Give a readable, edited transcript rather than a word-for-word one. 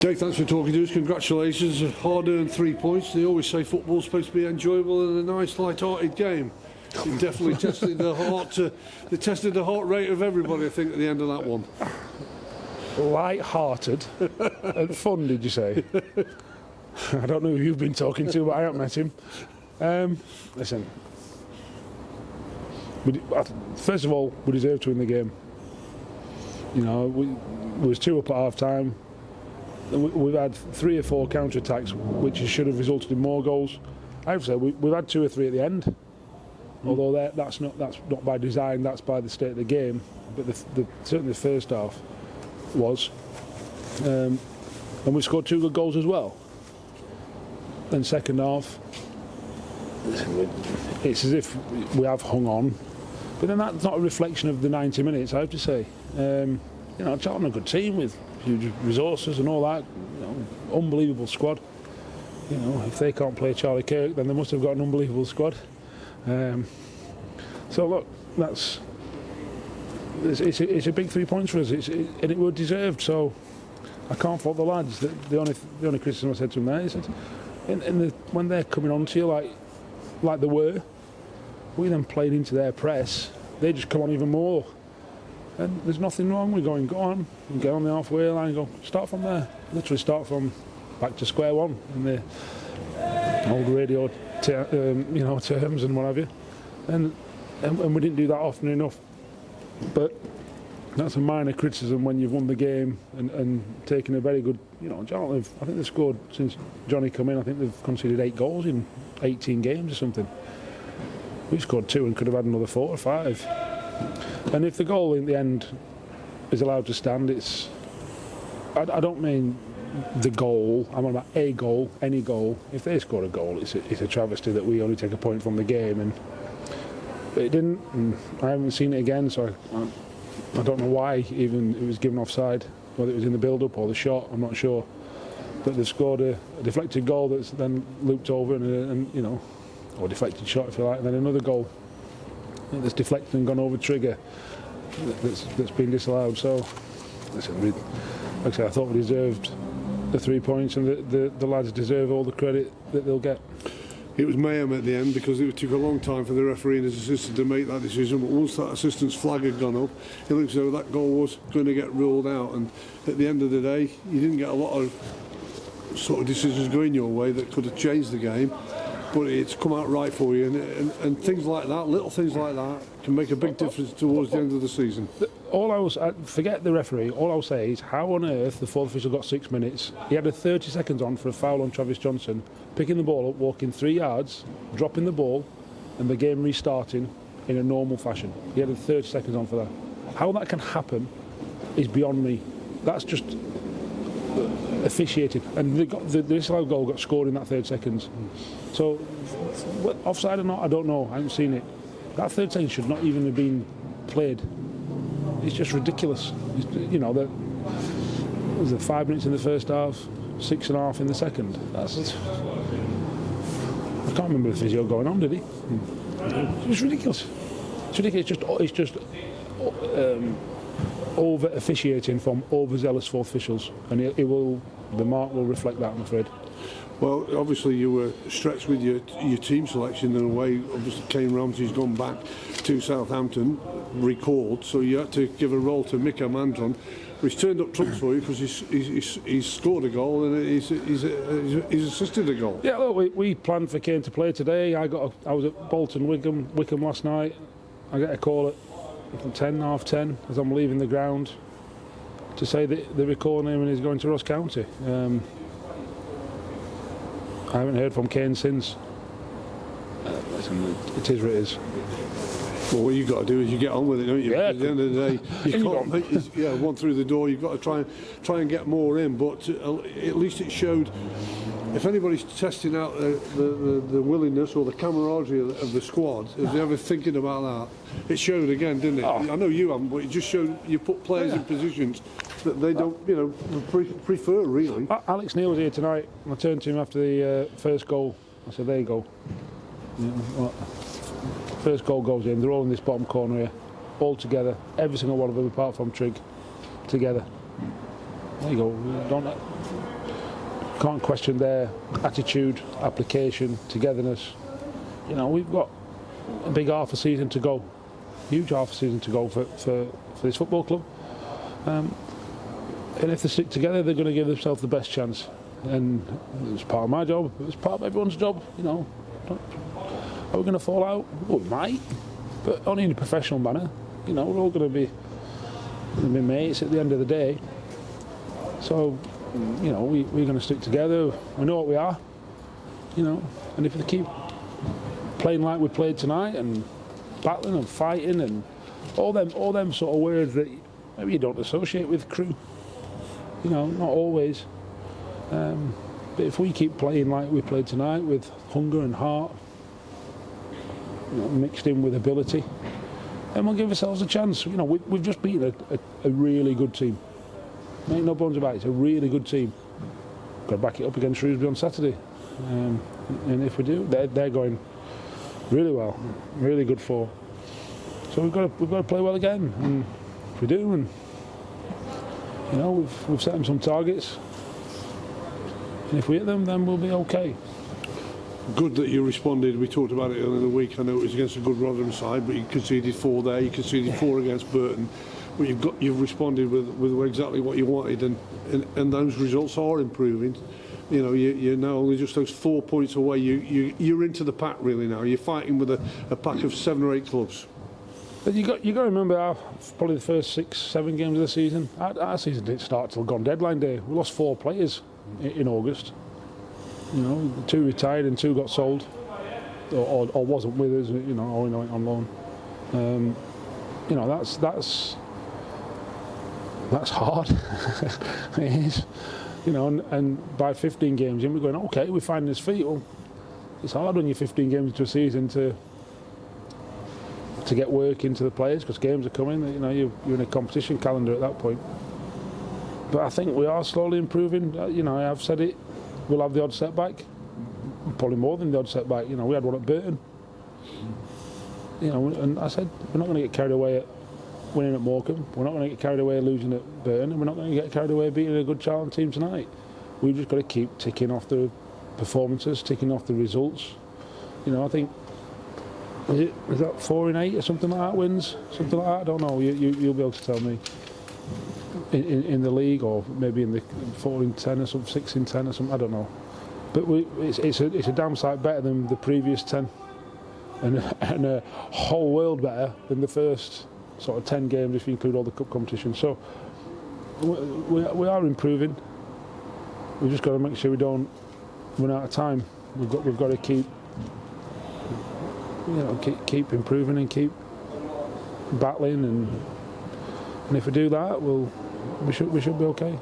Dave, thanks for talking to us. Congratulations. Hard-earned 3 points. They always say football's supposed to be enjoyable and a nice, light-hearted game. You definitely tested the heart. They tested the heart rate of everybody, I think, at the end of that one. Light-hearted and fun, did you say? I don't know who you've been talking to, but I haven't met him. Listen, first of all, we deserve to win the game. You know, we was 2 up at half-time. We've had 3 or 4 counter-attacks, which should have resulted in more goals. I would say we've had 2 or 3 at the end. Although that's not by design, that's by the state of the game. But certainly the first half was, and we scored 2 good goals as well. Then second half, it's as if we have hung on, but then that's not a reflection of the 90 minutes. I have to say, you know, Charlton are a good team with huge resources and all that. You know, unbelievable squad. You know, if they can't play Charlie Kirk, then they must have got an unbelievable squad. So look, it's a big 3 points for us, and it was deserved. So I can't fault the lads. The only criticism I said to them there is that when they're coming on to you like they were, we then played into their press. They just come on even more, and there's nothing wrong with go on, and get on the halfway line, and go start from there. Literally start from back to square one in the old radio terms and what have you, and we didn't do that often enough. But that's a minor criticism when you've won the game and taken a very good, you know, Charlton, I think they've scored since Johnny come in. I think they've conceded 8 goals in 18 games or something. We've scored 2 and could have had another 4 or 5. And if the goal in the end is allowed to stand, I don't mean the goal, I'm on about a goal, any goal. If they score a goal, it's a travesty that we only take a point from the game, and it didn't, and I haven't seen it again, so I don't know why even it was given offside, whether it was in the build-up or the shot, I'm not sure. But they've scored a deflected goal that's then looped over and you know, or a deflected shot if you like, and then another goal that's deflected and gone over trigger that's been disallowed. So listen, like I said, I thought we deserved the 3 points, and the lads deserve all the credit that they'll get. It was mayhem at the end because it took a long time for the referee and his assistant to make that decision, but once that assistant's flag had gone up, it looked as though that goal was going to get ruled out, and at the end of the day you didn't get a lot of sort of decisions going your way that could have changed the game, but it's come out right for you, and things like that, little things like that, can make a big difference towards the end of the season. Forget the referee, all I'll say is how on earth the 4th official got 6 minutes. He had 30 seconds on for a foul on Travis Johnson, picking the ball up, walking 3 yards, dropping the ball, and the game restarting in a normal fashion. He had 30 seconds on for that. How that can happen is beyond me. That's just officiated, and the disallowed goal got scored in that 30 seconds. So offside or not, I don't know, I haven't seen it. That 30 seconds should not even have been played. It's just ridiculous. You know, was it 5 minutes in the first half, 6.5 in the second? I can't remember the physio going on, did he? It's ridiculous. It's ridiculous. It's just over officiating from overzealous 4th officials, and the mark will reflect that, I'm afraid. Well, obviously you were stretched with your team selection in a way. Obviously Kane Ramsey's gone back to Southampton, recalled, so you had to give a role to Mika Mandron, which turned up trumps for you because he's scored a goal and he's assisted a goal. Yeah, look, we planned for Kane to play today. I was at Bolton Wickham last night. I get a call at 10:30 as I'm leaving the ground to say that they're recalling him and he's going to Ross County. I haven't heard from Kane since. Listen, it is what it is. Well, what you've got to do is you get on with it, don't you? Yeah. At the end of the day, you can't make one through the door. You've got to try and get more in. But at least it showed. If anybody's testing out the willingness or the camaraderie of the squad, if they're ever thinking about that, it showed again, didn't it? Oh. I know you haven't, but it just showed you put players in positions that they don't, you know, prefer really. Alex Neil was here tonight, and I turned to him after the first goal. I said, "There you go. First goal goes in. They're all in this bottom corner here, all together. Every single one of them, apart from Trig, together. There you go. Don't can't question their attitude, application, togetherness. You know, we've got a big half a season to go, huge half a season to go for this football club. And if they stick together, they're going to give themselves the best chance. And it's part of my job, it's part of everyone's job, you know. Are we going to fall out? Well, we might, but only in a professional manner. You know, we're all going to be mates at the end of the day. So, you know, we're going to stick together. We know what we are, you know. And if they keep playing like we played tonight and battling and fighting and all them sort of words that maybe you don't associate with Crewe, you know, not always. But if we keep playing like we played tonight with hunger and heart, you know, mixed in with ability, then we'll give ourselves a chance. You know, we've just beaten a really good team. Make no bones about it, it's a really good team. Got to back it up against Shrewsbury on Saturday. And if we do, they're going really well, really good form. So we've got to play well again, and if we do, and you know, we've set them some targets, and if we hit them, then we'll be okay. Good that you responded. We talked about it earlier in the week. I know it was against a good Rotherham side, but you conceded 4 there. You conceded 4 against Burton. But you've responded with exactly what you wanted, and those results are improving. You know, you're now only just those 4 points away. You're into the pack really now. You're fighting with a pack of 7 or 8 clubs. But you got to remember probably the first 6-7 games of the season. Our season didn't start till gone deadline day. We lost 4 players in August. You know, 2 retired and 2 got sold, or wasn't with us. You know, or went on loan. You know, that's hard. It is. You know, and by 15 games in, we're going, okay, we're finding his feet. Well, it's hard when you're 15 games into a season to get work into the players, because games are coming. You know, you're in a competition calendar at that point. But I think we are slowly improving. You know, I've said it. We'll have the odd setback, probably more than the odd setback. You know, we had one at Burton. You know, and I said we're not going to get carried away at winning at Morecambe. We're not going to get carried away losing at Burton, and we're not going to get carried away beating a good Charlton team tonight. We've just got to keep ticking off the performances, ticking off the results. You know, I think is that 4 in 8 or something like that wins, something like that. I don't know. You'll be able to tell me. In the league, or maybe in the 4 in 10 or something, 6 in 10 or something. I don't know. But it's a damn sight better than the previous 10, and a whole world better than the first sort of 10 games if you include all the cup competitions. So we are improving. We've just got to make sure we don't run out of time. We've got to keep, you know, keep improving and keep battling, and if we do that, we should be okay.